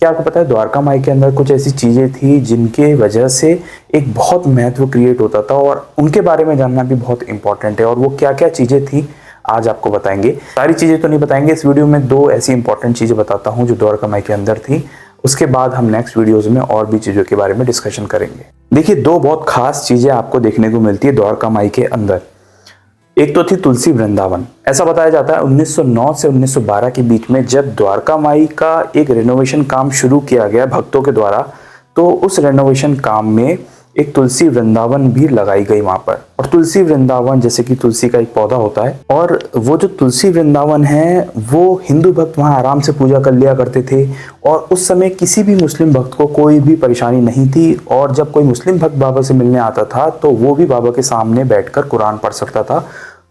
क्या आपको पता है द्वारका माई के अंदर कुछ ऐसी चीजें थी जिनके वजह से एक बहुत महत्व क्रिएट होता था और उनके बारे में जानना भी बहुत इंपॉर्टेंट है। और वो क्या क्या चीजें थी आज आपको बताएंगे। सारी चीजें तो नहीं बताएंगे, इस वीडियो में दो ऐसी इंपॉर्टेंट चीजें बताता हूँ जो द्वारका माई के अंदर थी। उसके बाद हम नेक्स्ट वीडियोज में और भी चीजों के बारे में डिस्कशन करेंगे। देखिए, दो बहुत खास चीजें आपको देखने को मिलती है द्वारका माई के अंदर। एक तो थी तुलसी वृंदावन। ऐसा बताया जाता है 1909 से 1912 के बीच में जब द्वारका माई का एक रेनोवेशन काम शुरू किया गया भक्तों के द्वारा, तो उस रेनोवेशन काम में एक तुलसी वृंदावन भी लगाई गई वहां पर। और तुलसी वृंदावन जैसे कि तुलसी का एक पौधा होता है, और वो जो तुलसी वृंदावन है वो हिंदू भक्त वहां आराम से पूजा कर लिया करते थे। और उस समय किसी भी मुस्लिम भक्त को कोई भी परेशानी नहीं थी। और जब कोई मुस्लिम भक्त बाबा से मिलने आता था तो वो भी बाबा के सामने बैठकर कुरान पढ़ सकता था,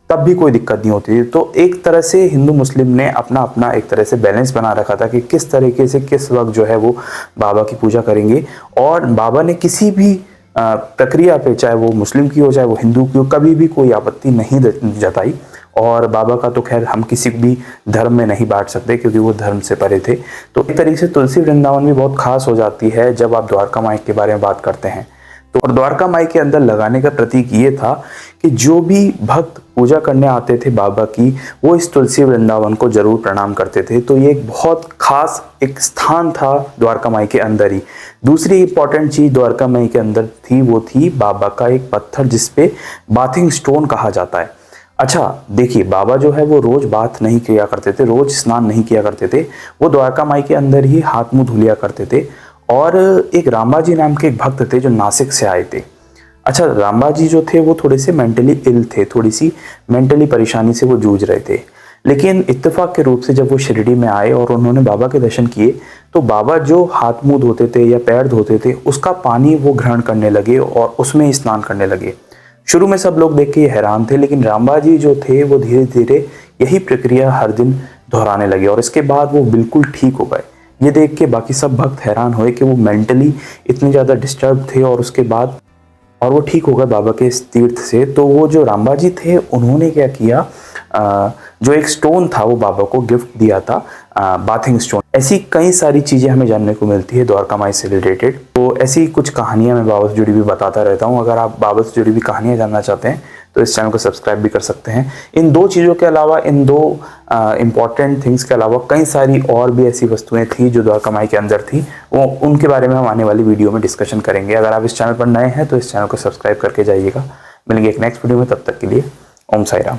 तब भी कोई दिक्कत नहीं होती थी। तो एक तरह से हिंदू मुस्लिम ने अपना अपना एक तरह से बैलेंस बना रखा था कि किस तरीके से किस वक्त जो है वो बाबा की पूजा करेंगे। और बाबा ने किसी भी प्रक्रिया पे, चाहे वो मुस्लिम की हो चाहे वो हिंदू की हो, कभी भी कोई आपत्ति नहीं जताई। और बाबा का तो खैर हम किसी भी धर्म में नहीं बांट सकते क्योंकि वो धर्म से परे थे। तो एक तरीके से तुलसी वृंदावन भी बहुत खास हो जाती है जब आप द्वारका माई के बारे में बात करते हैं। तो और द्वारका माई के अंदर लगाने का प्रतीक ये था कि जो भी भक्त पूजा करने आते थे बाबा की, वो इस तुलसी वृंदावन को जरूर प्रणाम करते थे। तो ये एक बहुत खास एक स्थान था द्वारका माई के अंदर ही। दूसरी इंपॉर्टेंट चीज द्वारका माई के अंदर थी, वो थी बाबा का एक पत्थर जिसपे बाथिंग स्टोन कहा जाता है। अच्छा देखिए, बाबा जो है वो रोज बाथ नहीं किया करते थे, रोज स्नान नहीं किया करते थे। वो द्वारका माई के अंदर ही हाथ मुंह धो लिया करते थे। और एक रामबाजी नाम के एक भक्त थे जो नासिक से आए थे। अच्छा, रामबाजी जो थे वो थोड़े से मेंटली इल थे, थोड़ी सी मेंटली परेशानी से वो जूझ रहे थे। लेकिन इत्तेफाक के रूप से जब वो शिरडी में आए और उन्होंने बाबा के दर्शन किए, तो बाबा जो हाथ मुंह धोते थे या पैर धोते थे उसका पानी वो ग्रहण करने लगे और उसमें ही स्नान करने लगे। शुरू में सब लोग देख के हैरान थे, लेकिन रामबाजी जो थे वो धीरे धीरे यही प्रक्रिया हर दिन दोहराने लगे और इसके बाद वो बिल्कुल ठीक हो गए। ये देख के बाकी सब भक्त हैरान हुए कि वो मेंटली इतने ज़्यादा डिस्टर्ब थे और उसके बाद और वो ठीक हो गए बाबा के इस तीर्थ से। तो वो जो रामबाजी थे उन्होंने क्या किया, जो एक स्टोन था वो बाबा को गिफ्ट दिया था, बाथिंग स्टोन। ऐसी कई सारी चीज़ें हमें जानने को मिलती है द्वारका माई से रिलेटेड। तो ऐसी कुछ कहानियाँ मैं बाबा से जुड़ी हुई बताता रहता हूँ। अगर आप बाबा से जुड़ी हुई कहानियाँ जानना चाहते हैं तो इस चैनल को सब्सक्राइब भी कर सकते हैं। इन दो चीज़ों के अलावा, इन दो इम्पॉर्टेंट थिंग्स के अलावा कई सारी और भी ऐसी वस्तुएं थी जो द्वारका माई के अंदर थी, वो उनके बारे में हम आने वाली वीडियो में डिस्कशन करेंगे। अगर आप इस चैनल पर नए हैं तो इस चैनल को सब्सक्राइब करके जाइएगा। मिलेंगे एक नेक्स्ट वीडियो में, तब तक के लिए ओम साई राम।